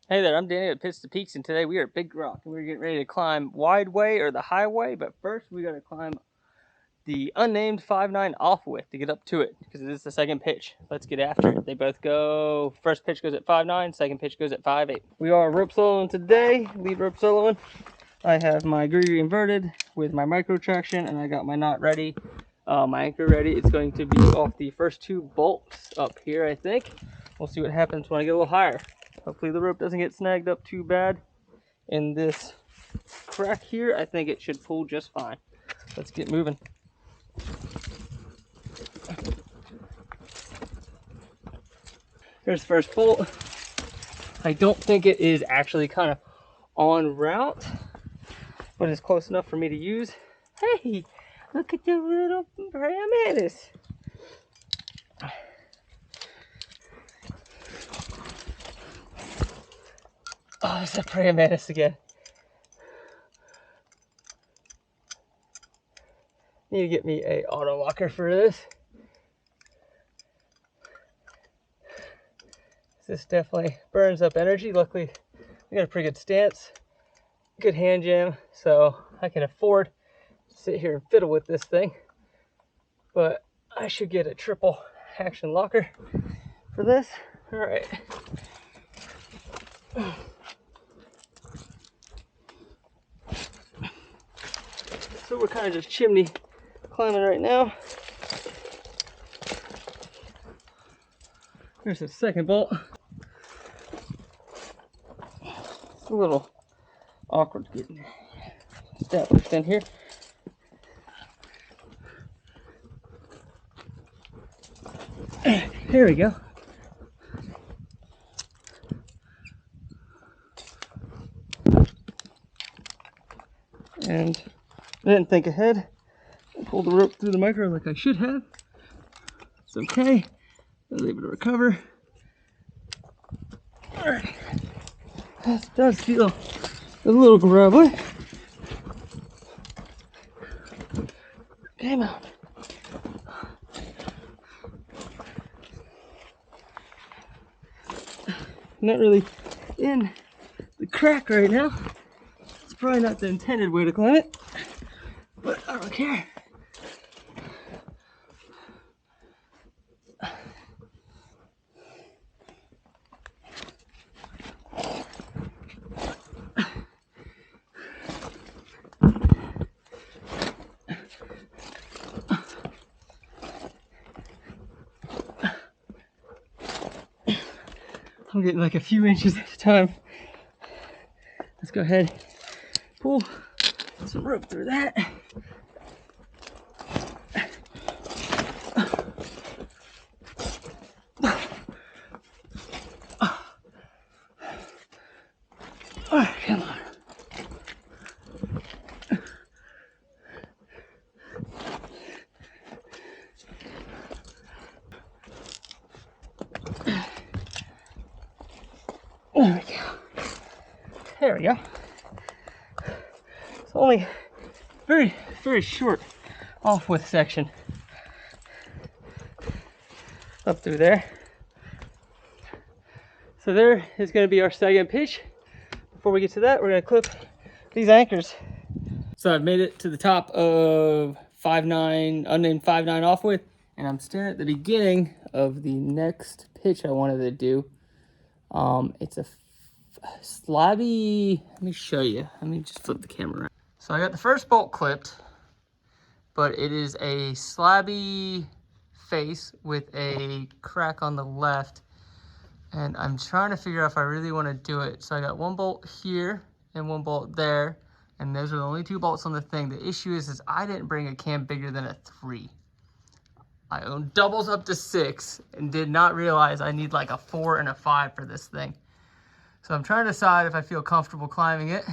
Hey there, I'm Danny at Pits to Peaks, and today we are at Big Rock, and we're getting ready to climb Wide Way or the Highway, but first we gotta climb the unnamed 5'9" off width to get up to it, because it is the second pitch. Let's get after it. They both go, first pitch goes at 5'9", second pitch goes at 5'8". We are rope soloing today, lead rope soloing. I have my gree inverted with my micro traction, and I got my knot ready, my anchor ready. It's going to be off the first two bolts up here, I think. We'll see what happens when I get a little higher. Hopefully the rope doesn't get snagged up too bad in this crack here. I think it should pull just fine. Let's get moving. Here's the first bolt. I don't think it is actually kind of on route, but it's close enough for me to use. Hey, look at the little paramantis. Oh, it's a praying mantis again. Need to get me a auto locker for this. This definitely burns up energy. Luckily, we got a pretty good stance, good hand jam, so I can afford to sit here and fiddle with this thing. But I should get a triple action locker for this. All right. So we're kind of just chimney climbing right now. There's the second bolt. It's a little awkward getting established in here. Here we go. And I didn't think ahead. I pulled the rope through the micro like I should have. It's okay. I was able to recover. Alright. This does feel a little grubbly. Come on. I'm not really in the crack right now. It's probably not the intended way to climb it, but I don't care. I'm getting like a few inches at a time. Let's go ahead, pull some rope through that. Oh, come on. There we go. There we go. It's only very, very short off width section up through there. So there is going to be our second pitch. Before we get to that, we're going to clip these anchors. So I've made it to the top of 5'9", unnamed 5'9" off width, and I'm staring at the beginning of the next pitch I wanted to do. It's a slabby, let me show you. Let me just flip the camera around. So I got the first bolt clipped, but it is a slabby face with a crack on the left. And I'm trying to figure out if I really want to do it. So I got one bolt here and one bolt there. And those are the only two bolts on the thing. The issue is I didn't bring a cam bigger than a 3. I own doubles up to 6 and did not realize I need like a 4 and a 5 for this thing. So I'm trying to decide if I feel comfortable climbing it.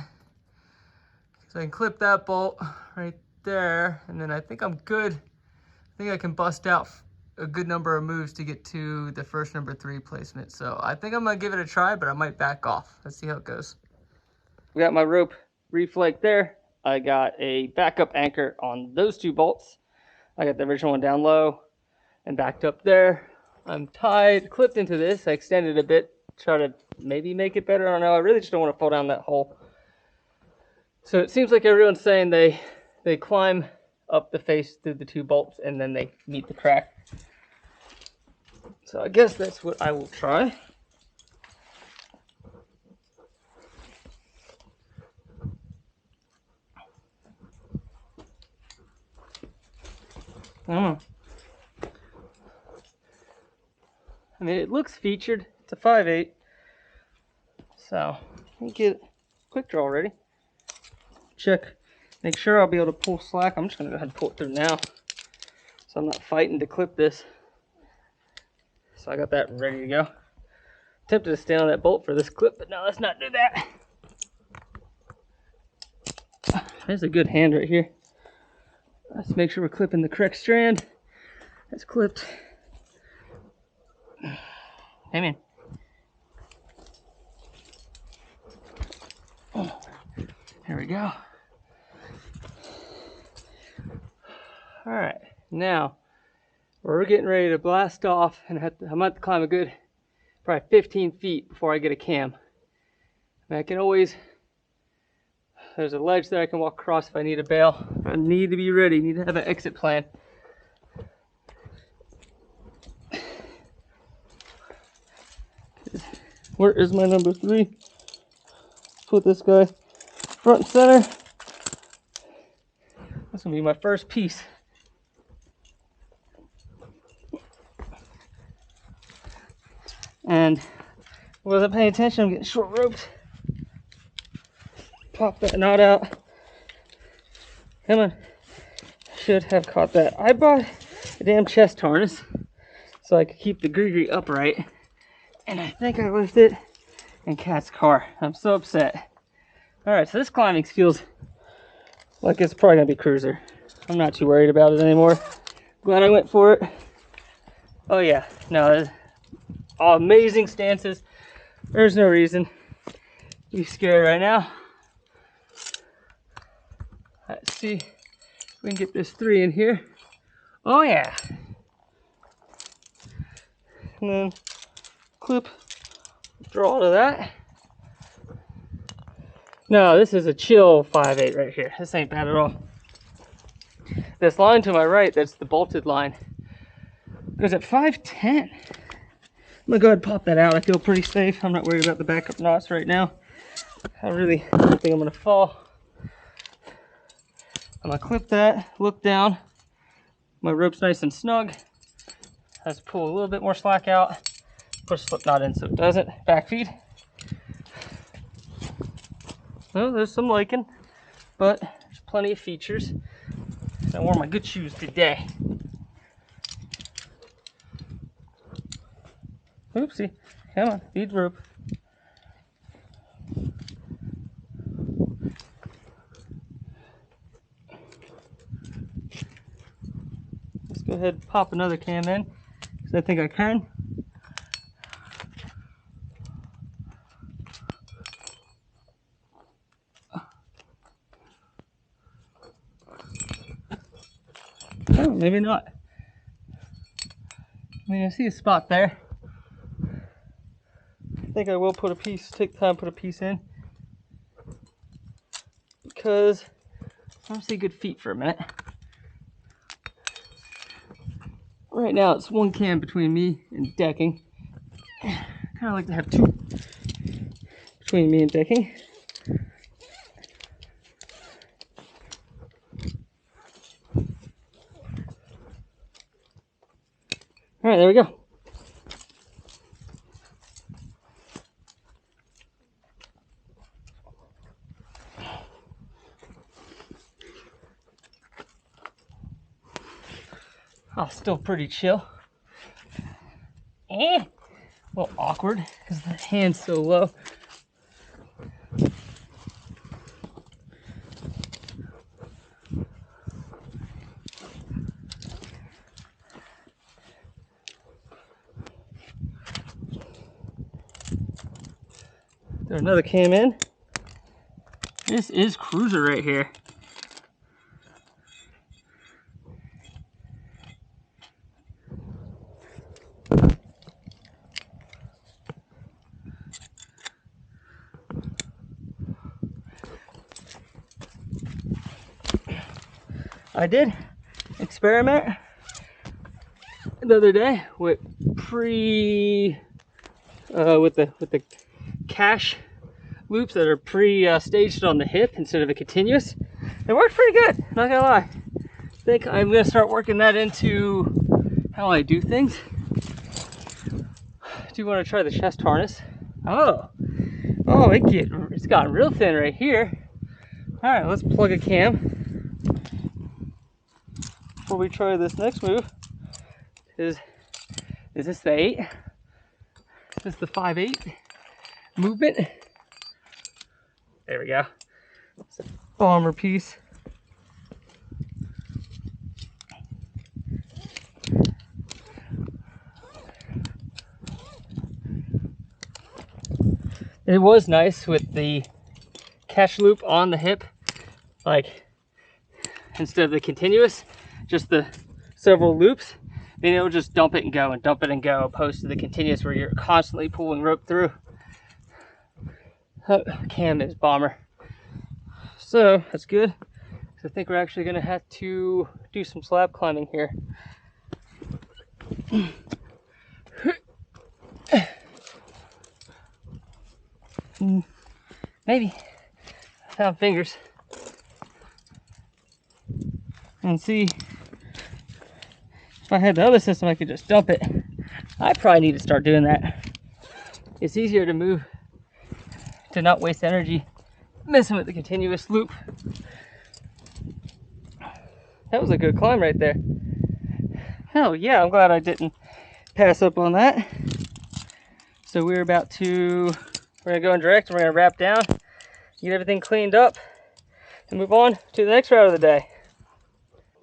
So I can clip that bolt right there, and then I think I'm good. I think I can bust out a good number of moves to get to the first number 3 placement. So I think I'm gonna give it a try, but I might back off. Let's see how it goes. We got my rope reflake there. I got a backup anchor on those 2 bolts. I got the original one down low and backed up there. I'm tied, clipped into this. I extended a bit try to maybe make it better. I don't know. I really just don't want to fall down that hole. So it seems like everyone's saying they climb up the face through the 2 bolts and then they meet the crack. So I guess that's what I will try. I don't know. I mean, it looks featured. It's a 5/8. So, let me get quick draw ready. Check, make sure I'll be able to pull slack. I'm just going to go ahead and pull it through now, so I'm not fighting to clip this. So I got that ready to go. Tempted to stay on that bolt for this clip, but no, let's not do that. There's a good hand right here. Let's make sure we're clipping the correct strand. That's clipped. Hey man. There we go. All right, now we're getting ready to blast off, and I'm gonna have to climb a good probably 15 feet before I get a cam. And I can always, there's a ledge there I can walk across if I need a bail. I need to be ready, need to have an exit plan. Where is my number 3? Put this guy front and center. That's gonna be my first piece. And wasn't paying attention, I'm getting short roped. Pop that knot out. Come on. Should have caught that. I bought a damn chest harness so I could keep the gree upright. And I think I left it in Kat's car. I'm so upset. Alright, so this climbing feels like it's probably gonna be cruiser. I'm not too worried about it anymore. Glad I went for it. Oh yeah, no, amazing stances. There's no reason to be scared right now. Let's see if we can get this 3 in here. Oh yeah. And then clip, draw to that. No, this is a chill 5/8 right here. This ain't bad at all. This line to my right, that's the bolted line, goes at 5/10. I'm gonna go ahead and pop that out. I feel pretty safe. I'm not worried about the backup knots right now. I really don't think I'm gonna fall. I'm gonna clip that, look down. My rope's nice and snug. Let's pull a little bit more slack out. Put a slip knot in so it doesn't. Back feed. Well, there's some lichen, but there's plenty of features. I wore my good shoes today. Oopsie. Come on, feed rope. Let's go ahead and pop another cam in, because I think I can. Oh, maybe not. I mean, I see a spot there. I think I will put a piece, take time to put a piece in, because I don't see good feet for a minute. Right now it's 1 cam between me and decking. Kind of like to have 2 between me and decking. All right, there we go. Oh, still pretty chill. A little awkward because the hand's so low. There's another cam in. This is cruiser right here. I did experiment the other day with with the cache loops that are staged on the hip instead of a continuous. It worked pretty good, not gonna lie. I think I'm gonna start working that into how I do things. Do you want to try the chest harness? Oh, it's gotten real thin right here. All right, let's plug a cam before we try this next move. Is this the 8? Is this the 5/8 movement? There we go. It's a bomber piece. It was nice with the cache loop on the hip, like instead of the continuous, just the several loops, being able to just dump it and go, opposed to the continuous where you're constantly pulling rope through. Cam is bomber. So that's good. I think we're actually gonna have to do some slab climbing here. Maybe. I found fingers. And see, if I had the other system, I could just dump it. I probably need to start doing that. It's easier to move, to not waste energy messing with the continuous loop. That was a good climb right there. Hell yeah, I'm glad I didn't pass up on that. So we're gonna go in direct, we're gonna wrap down, get everything cleaned up, and move on to the next route of the day.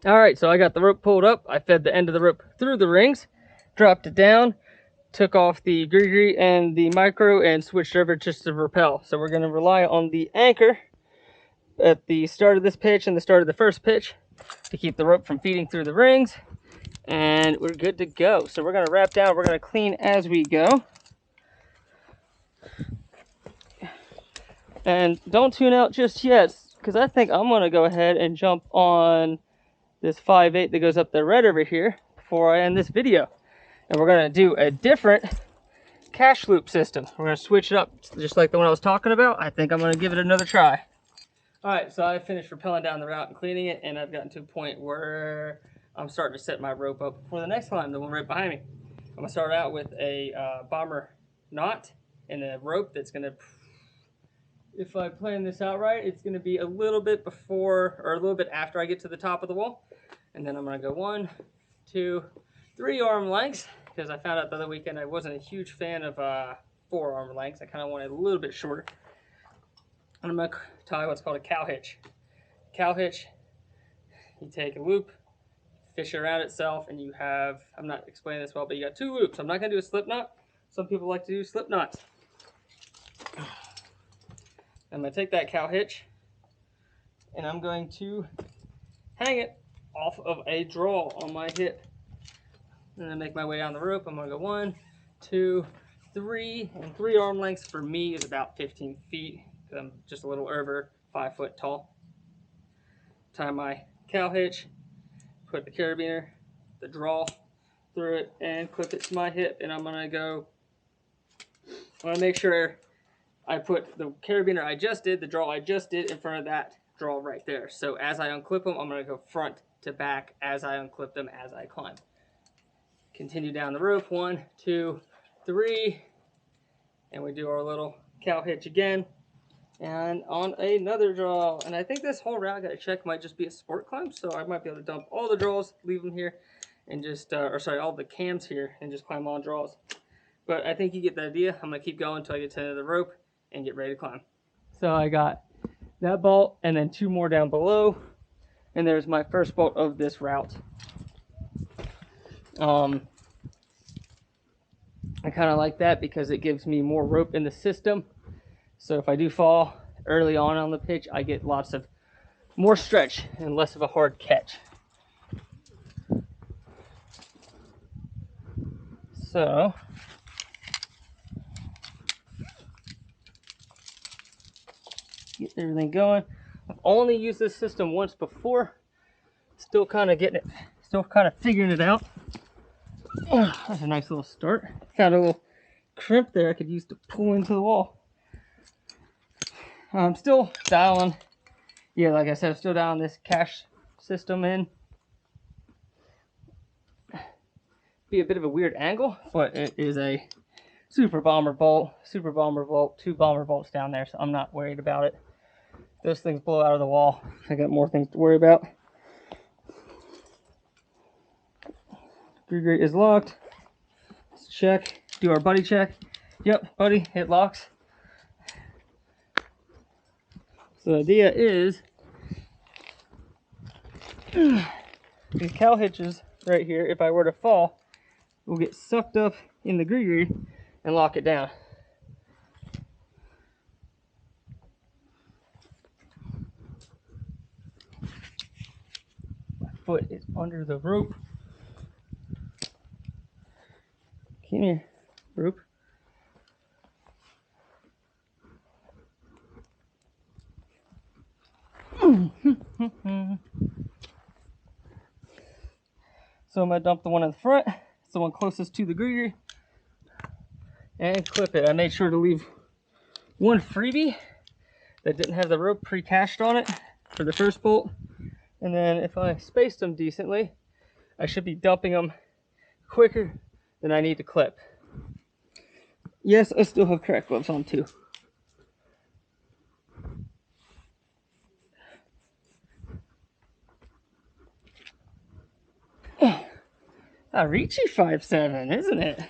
All right, so I got the rope pulled up. I fed the end of the rope through the rings, dropped it down, took off the gree and the micro, and switched over just to rappel. So we're gonna rely on the anchor at the start of this pitch and the start of the first pitch to keep the rope from feeding through the rings, and we're good to go. So we're gonna wrap down, we're gonna clean as we go. And don't tune out just yet, because I think I'm gonna go ahead and jump on this 5/8 that goes up the red over here before I end this video. And we're gonna do a different cache loop system. We're gonna switch it up just like the one I was talking about. I think I'm gonna give it another try. All right, so I finished rappelling down the route and cleaning it, and I've gotten to a point where I'm starting to set my rope up for the next climb, the one right behind me. I'm gonna start out with a bomber knot and a rope that's gonna, if I plan this out right, it's gonna be a little bit before or a little bit after I get to the top of the wall. And then I'm gonna go 1, 2, 3 arm lengths, because I found out the other weekend I wasn't a huge fan of 4 arm lengths. I kind of wanted a little bit shorter. And I'm gonna tie what's called a cow hitch. Cow hitch, you take a loop, fish it around itself, and you have, I'm not explaining this well, but you got 2 loops. I'm not gonna do a slip knot. Some people like to do slip knots. I'm gonna take that cow hitch and I'm going to hang it off of a draw on my hip. And then make my way down the rope. I'm gonna go 1, 2, 3, and 3 arm lengths for me is about 15 feet. I'm just a little over 5 foot tall. Tie my cow hitch, put the carabiner, the draw through it, and clip it to my hip. And I'm gonna make sure I put the carabiner I just did, the draw I just did, in front of that draw right there. So as I unclip them, I'm gonna go front to back as I unclip them as I climb. Continue down the rope, 1, 2, 3, and we do our little cow hitch again. And on another draw, and I think this whole route, I gotta check, might just be a sport climb, so I might be able to dump all the draws, leave them here, and just, all the cams here, and just climb on draws. But I think you get the idea. I'm gonna keep going until I get to the end of the rope and get ready to climb. So I got that bolt, and then 2 more down below, and there's my first bolt of this route. I kind of like that because it gives me more rope in the system. So if I do fall early on the pitch, I get lots of more stretch and less of a hard catch. So get everything going. I've only used this system once before. It's Still kind of getting it, still kind of figuring it out. That's a nice little start. Found a little crimp there I could use to pull into the wall. I'm still dialing, yeah, like I said, I'm still dialing this cache system in. Be a bit of a weird angle, but it is a Super Bomber bolt, 2 bomber bolts down there, so I'm not worried about it. Those things blow out of the wall, I got more things to worry about. Screw grate is locked. Let's check, do our buddy check. Yep, buddy, it locks. So the idea is these cow hitches right here, if I were to fall, will get sucked up in the gree and lock it down. My foot is under the rope. Come here, rope. So I'm going to dump the one in the front. It's the one closest to the gree and clip it. I made sure to leave one freebie that didn't have the rope pre-cached on it for the first bolt. And then if I spaced them decently, I should be dumping them quicker than I need to clip. Yes, I still have crack gloves on too. A Ricci 5.7, isn't it?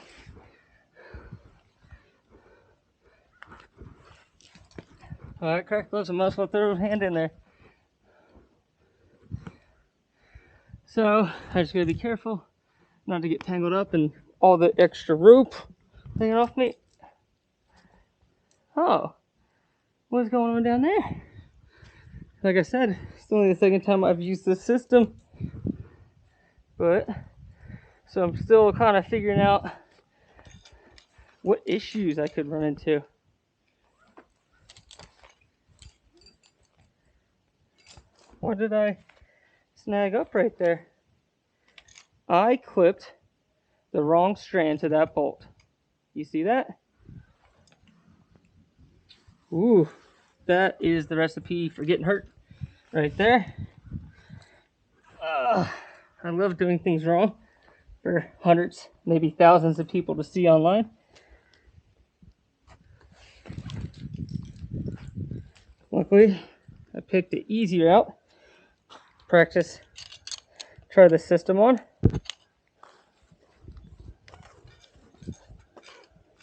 Alright, crack gloves, I might as well throw a hand in there. So, I just gotta be careful not to get tangled up in all the extra rope hanging off me. Oh, what's going on down there? Like I said, it's only the second time I've used this system. But, so I'm still kind of figuring out what issues I could run into. What did I snag up right there? I clipped the wrong strand to that bolt. You see that? Ooh, that is the recipe for getting hurt right there. I love doing things wrong for hundreds, maybe thousands of people to see online. Luckily, I picked the easier route. Practice, try the system on.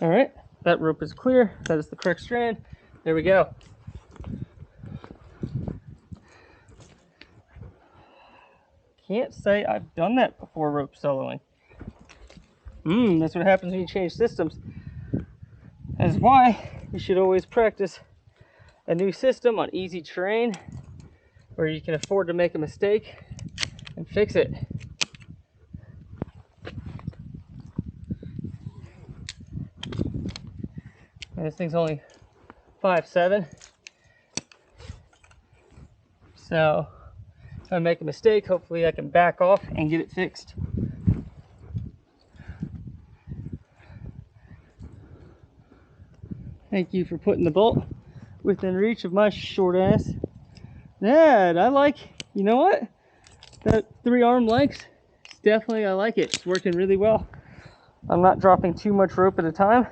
All right, that rope is clear. That is the correct strand. There we go. Can't say I've done that before rope soloing. That's what happens when you change systems. That's why you should always practice a new system on easy terrain where you can afford to make a mistake and fix it. And this thing's only 5.7. So if I make a mistake, hopefully I can back off and get it fixed. Thank you for putting the bolt within reach of my short ass. Dad, I like, you know what? That 3 arm lengths, definitely I like it. It's working really well. I'm not dropping too much rope at a time.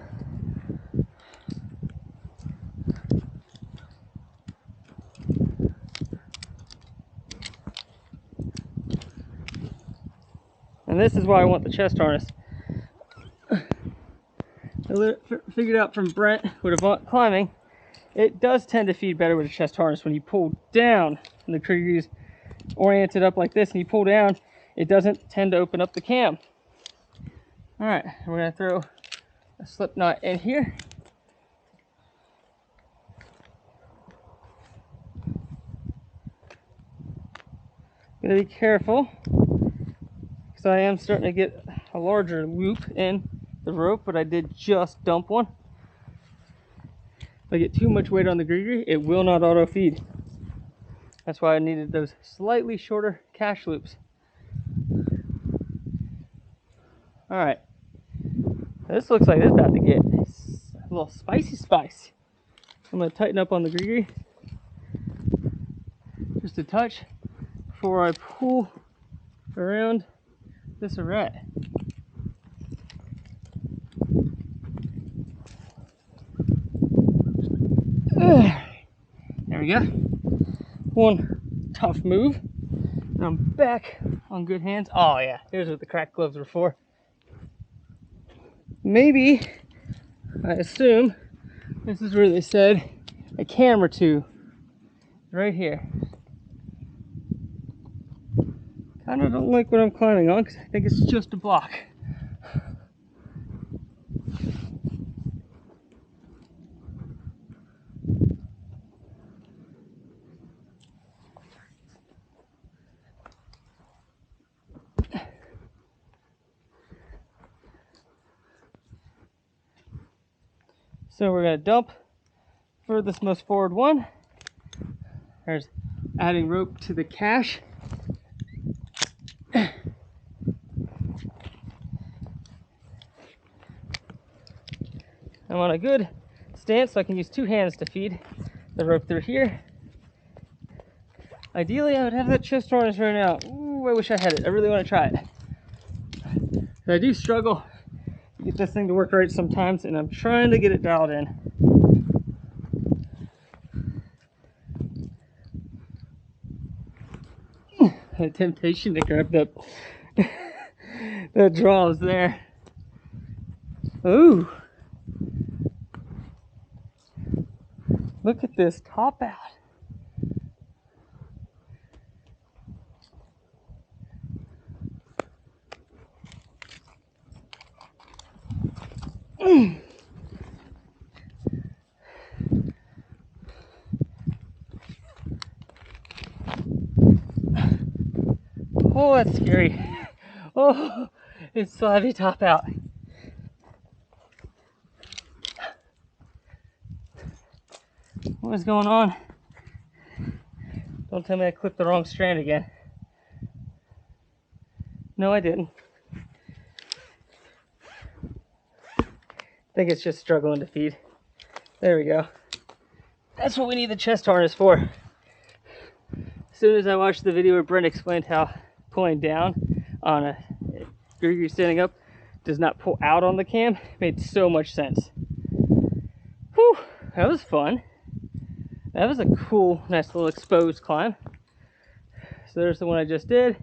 And this is why I want the chest harness. I figured out from Brent with Avant climbing, it does tend to feed better with a chest harness when you pull down. And the Crag is oriented up like this and you pull down, it doesn't tend to open up the cam. All right, we're gonna throw a slip knot in here. Gotta be careful because I am starting to get a larger loop in the rope, but I did just dump one. If I get too much weight on the gree, it will not auto feed. That's why I needed those slightly shorter cash loops. All right, this looks like it's about to get a little spicy. I'm gonna tighten up on the gree, just a touch before I pull around this array. There we go. One tough move, and I'm back on good hands. Oh yeah, here's what the crack gloves were for. Maybe, I assume, this is where they said a cam or two, right here. Kind of don't like what I'm climbing on because I think it's just a block. So we're gonna dump furthest most forward one. There's adding rope to the cache. I'm on a good stance, so I can use two hands to feed the rope through here. Ideally, I would have that chest harness right now. Ooh, I wish I had it. I really want to try it. I do struggle to get this thing to work right sometimes, and I'm trying to get it dialed in. The temptation to grab that draw is there. Ooh. Look at this top out. Oh, that's scary. Oh, it's slabby top out. What is going on? Don't tell me I clipped the wrong strand again. No, I didn't. I think it's just struggling to feed. There we go. That's what we need the chest harness for. As soon as I watched the video where Brent explained how pulling down on a gree standing up does not pull out on the cam, it made so much sense. Whew, that was fun. That was a cool, nice little exposed climb. So there's the one I just did.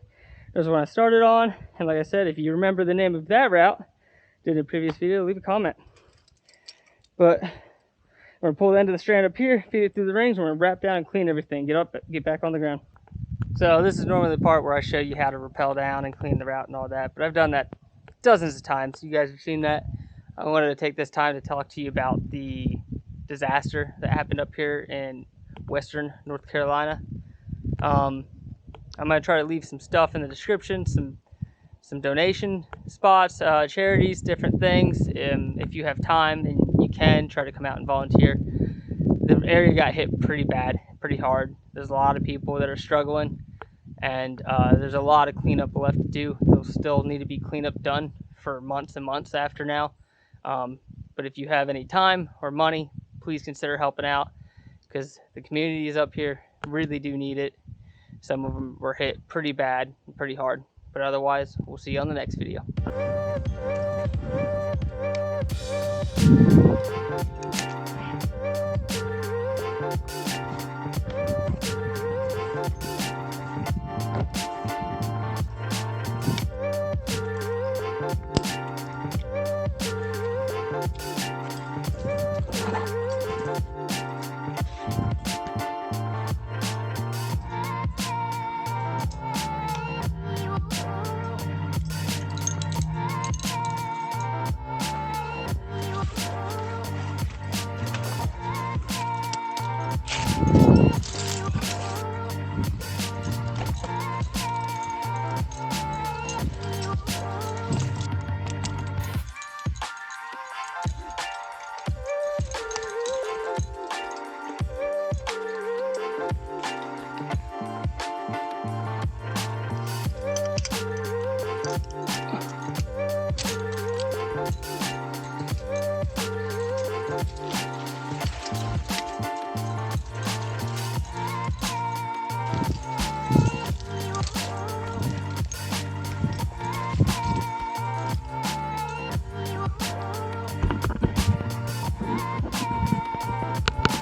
There's the one I started on. And like I said, if you remember the name of that route, did in a previous video, leave a comment. But we're gonna pull the end of the strand up here, feed it through the rings, we're gonna wrap down and clean everything, get up, get back on the ground. So this is normally the part where I show you how to rappel down and clean the route and all that, but I've done that dozens of times. You guys have seen that. I wanted to take this time to talk to you about the disaster that happened up here in western North Carolina. I'm gonna try to leave some stuff in the description, some donation spots, charities, different things. If you have time and you can, try to come out and volunteer. The area got hit pretty bad, pretty hard. There's a lot of people that are struggling, and there's a lot of cleanup left to do. There'll still need to be cleanup done for months and months after now. But if you have any time or money, please consider helping out, because the communities up here really do need it. Some of them were hit pretty bad, pretty hard. But otherwise, we'll see you on the next video.